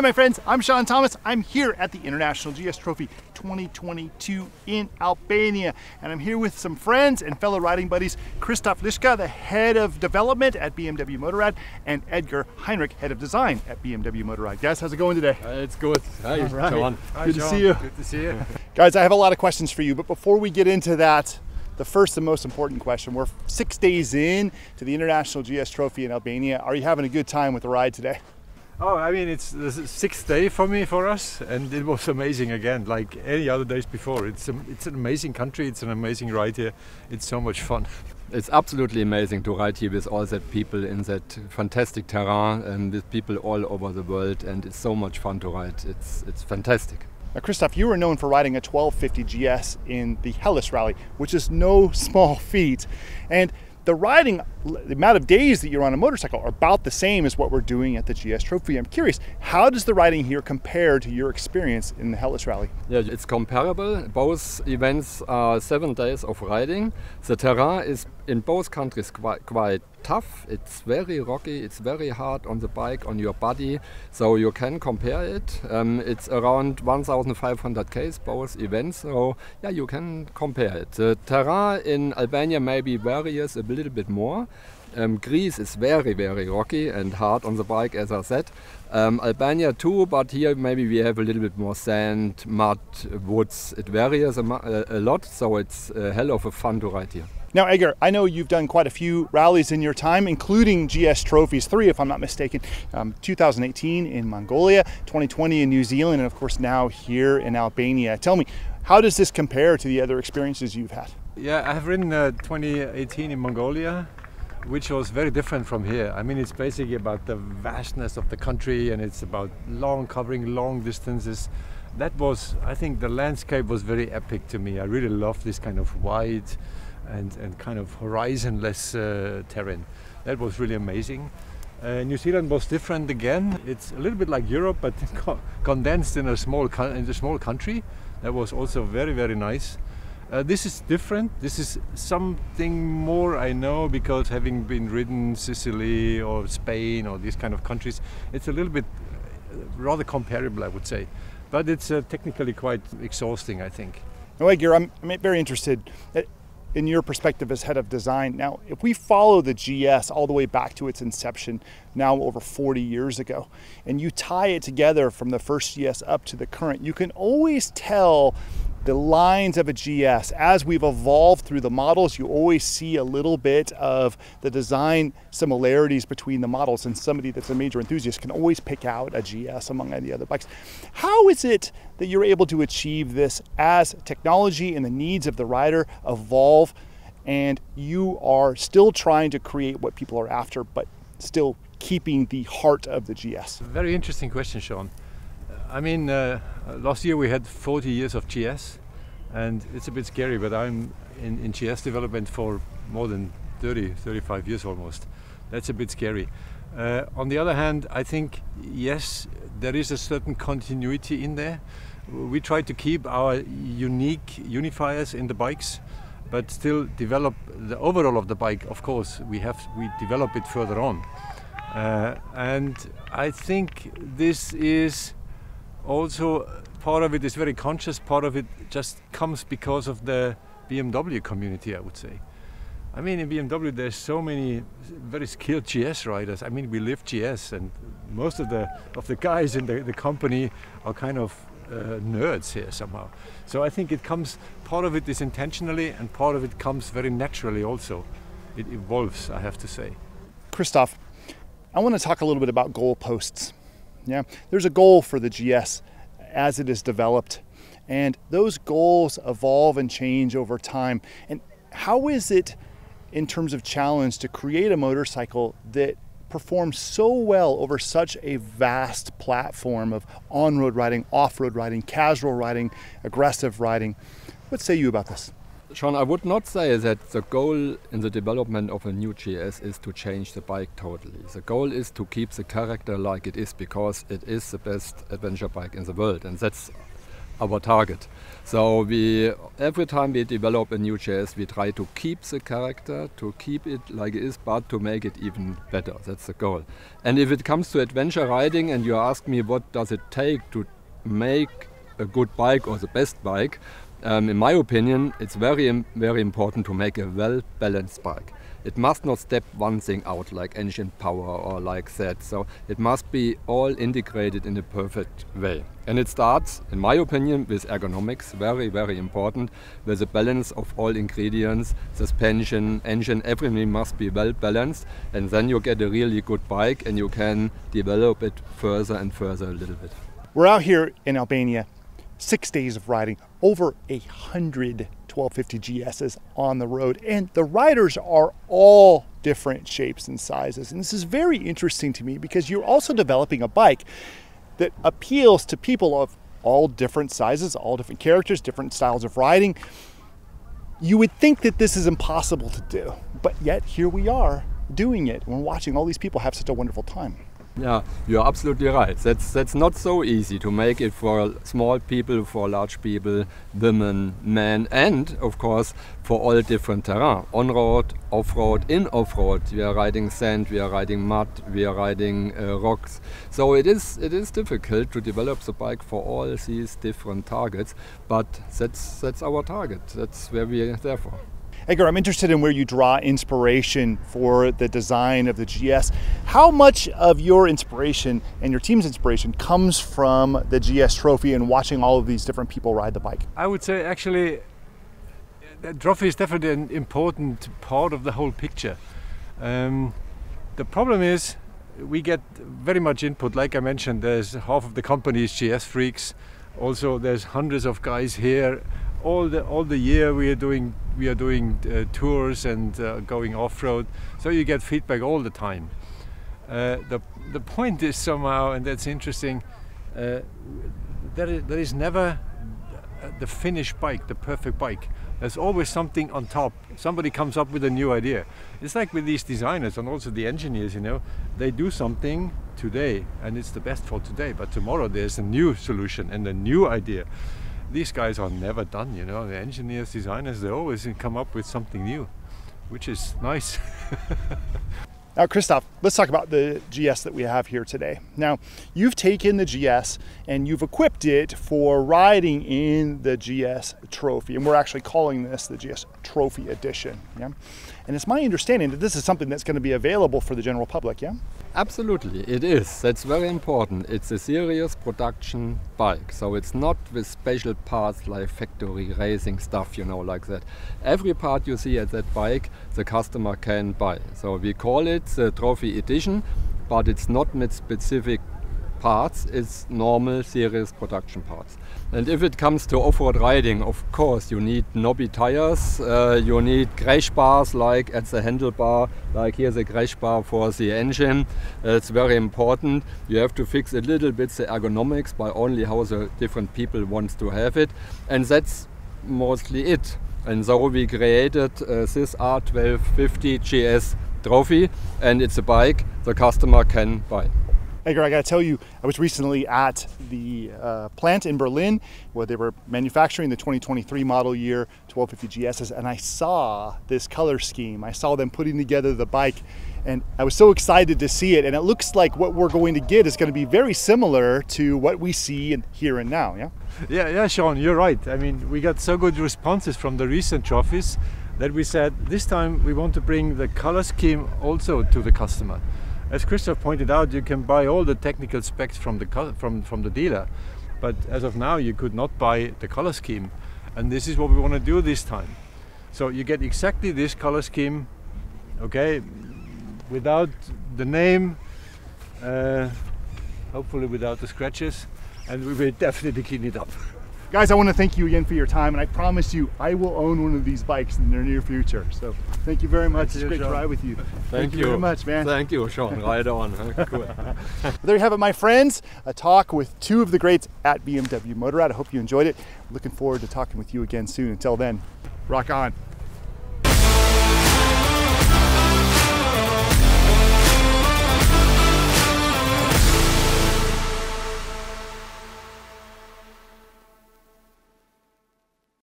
Hi my friends, I'm Sean Thomas. I'm here at the International GS Trophy 2022 in Albania, and I'm here with some friends and fellow riding buddies, Christof Lischka, the head of development at BMW Motorrad, and Edgar Heinrich, head of design at BMW Motorrad. Guys, how's it going today? It's good. Hi, right. Sean. Hi, good Sean. To see you. Good to see you. Guys, I have a lot of questions for you, but before we get into that, the first and most important question. We're 6 days in to the International GS Trophy in Albania. Are you having a good time with the ride today? Oh, I mean, it's the 6th day for us, and it was amazing again, like any other days before. It's an amazing country, it's an amazing ride here. It's so much fun. It's absolutely amazing to ride here with all that people in that fantastic terrain and with people all over the world, and it's so much fun to ride. It's fantastic. Now, Christof, you were known for riding a 1250 GS in the Hellas Rally, which is no small feat. And the amount of days that you're on a motorcycle are about the same as what we're doing at the GS Trophy. I'm curious, how does the riding here compare to your experience in the Hellas Rally? Yeah, it's comparable. Both events are 7 days of riding. The terrain is in both countries quite tough. It's very rocky, it's very hard on the bike, on your body, so you can compare it. It's around 1,500 k's both events, so yeah, you can compare it. The terrain in Albania maybe varies a little bit more. Greece is very, very rocky and hard on the bike, as I said. Albania too, but here maybe we have a little bit more sand, mud, woods. It varies a lot, so it's a hell of a fun to ride here. Now, Edgar, I know you've done quite a few rallies in your time, including GS trophies, 3 if I'm not mistaken, 2018 in Mongolia, 2020 in New Zealand, and of course now here in Albania. Tell me, how does this compare to the other experiences you've had? Yeah, I have ridden 2018 in Mongolia, which was very different from here. I mean, it's basically about the vastness of the country, and it's about covering long distances. That was, I think the landscape was very epic to me. I really love this kind of wide and kind of horizonless terrain. That was really amazing. New Zealand was different again. It's a little bit like Europe, but condensed in a small country. That was also very, very nice. This is different. This is something more, I know, because having been ridden Sicily or Spain or these kind of countries, it's a little bit rather comparable, I would say. But it's technically quite exhausting, I think. Now, Edgar, I'm very interested in your perspective as head of design. Now, if we follow the GS all the way back to its inception, now over 40 years ago, and you tie it together from the first GS up to the current, you can always tell the lines of a GS. As we've evolved through the models, you always see a little bit of the design similarities between the models, and somebody that's a major enthusiast can always pick out a GS among any other bikes. How is it that you're able to achieve this as technology and the needs of the rider evolve, and you are still trying to create what people are after, but still keeping the heart of the GS? Very interesting question, Sean. I mean, last year we had 40 years of GS, and it's a bit scary, but I'm in GS development for more than 35 years almost. That's a bit scary. On the other hand, I think, yes, there is a certain continuity in there. We try to keep our unique unifiers in the bikes, but still develop the overall of the bike. Of course, we develop it further on. And I think this is also, part of it is very conscious, part of it just comes because of the BMW community, I would say. I mean, in BMW there's so many very skilled GS riders. I mean, we live GS, and most of the guys in the company are kind of nerds here somehow. So I think it comes, part of it is intentionally, and part of it comes very naturally also. It evolves, I have to say. Christof, I want to talk a little bit about goalposts. Yeah, there's a goal for the GS as it is developed, and those goals evolve and change over time. And how is it, in terms of challenge, to create a motorcycle that performs so well over such a vast platform of on-road riding, off-road riding, casual riding, aggressive riding? What say you about this? Sean, I would not say that the goal in the development of a new GS is to change the bike totally. The goal is to keep the character like it is, because it is the best adventure bike in the world, and that's our target. So every time we develop a new GS, we try to keep the character, to keep it like it is, but to make it even better. That's the goal. And if it comes to adventure riding and you ask me what does it take to make a good bike or the best bike, in my opinion, it's very, very important to make a well-balanced bike. It must not step one thing out like engine power or like that. So it must be all integrated in a perfect way. And it starts, in my opinion, with ergonomics, very, very important, with a balance of all ingredients, suspension, engine, everything must be well balanced. And then you get a really good bike and you can develop it further and further a little bit. We're out here in Albania, 6 days of riding, over 100 1250 GSs on the road, and the riders are all different shapes and sizes. And this is very interesting to me because you're also developing a bike that appeals to people of all different sizes, all different characters, different styles of riding. You would think that this is impossible to do, but yet here we are doing it. We're watching all these people have such a wonderful time. Yeah, you're absolutely right. That's not so easy to make it for small people, for large people, women, men, and of course for all different terrain. On-road, off-road, in off-road. We are riding sand, we are riding mud, we are riding rocks. So it is difficult to develop the bike for all these different targets, but that's our target. That's where we are there for. Edgar, I'm interested in where you draw inspiration for the design of the GS. How much of your inspiration and your team's inspiration comes from the GS trophy and watching all of these different people ride the bike? I would say actually the trophy is definitely an important part of the whole picture. The problem is we get very much input. Like I mentioned, there's half of the company is GS freaks. Also, there's hundreds of guys here. All the year we are doing tours and going off-road, so you get feedback all the time. The point is somehow, and that's interesting, there is never the finished bike, the perfect bike. There's always something on top. Somebody comes up with a new idea. It's like with these designers and also the engineers, you know, they do something today and it's the best for today, but tomorrow there's a new solution and a new idea. These guys are never done, you know, the engineers, designers, they always come up with something new, which is nice. Now, Christof, let's talk about the GS that we have here today. Now, you've taken the GS and you've equipped it for riding in the GS Trophy, and we're actually calling this the GS Trophy Edition. Yeah? And it's my understanding that this is something that's going to be available for the general public, yeah? Absolutely, it is. That's very important. It's a serious production bike, so it's not with special parts like factory racing stuff, you know, like that. Every part you see at that bike, the customer can buy. So we call it the Trophy Edition, but it's not with specific parts, it's normal serious production parts. And if it comes to off-road riding, of course you need knobby tires, you need crash bars like at the handlebar, like here's a crash bar for the engine. It's very important. You have to fix a little bit the ergonomics by only how the different people want to have it, and that's mostly it. And so we created this R1250 GS Trophy, and it's a bike the customer can buy. Edgar, I got to tell you, I was recently at the plant in Berlin where they were manufacturing the 2023 model year 1250 GSs, and I saw this color scheme. I saw them putting together the bike, and I was so excited to see it. And it looks like what we're going to get is going to be very similar to what we see in here and now, yeah? Yeah, Sean, you're right. I mean, we got so good responses from the recent trophies that we said this time we want to bring the color scheme also to the customer. As Christof pointed out, you can buy all the technical specs from the dealer, but as of now you could not buy the color scheme, and this is what we want to do this time. So you get exactly this color scheme, okay, without the name, hopefully without the scratches, and we will definitely clean it up. Guys, I want to thank you again for your time, and I promise you I will own one of these bikes in the near future. So thank you very much. It's great to ride with you. Thank you very much, man. Thank you, Sean. Ride on. Cool. There you have it, my friends. A talk with two of the greats at BMW Motorrad. I hope you enjoyed it. Looking forward to talking with you again soon. Until then, rock on.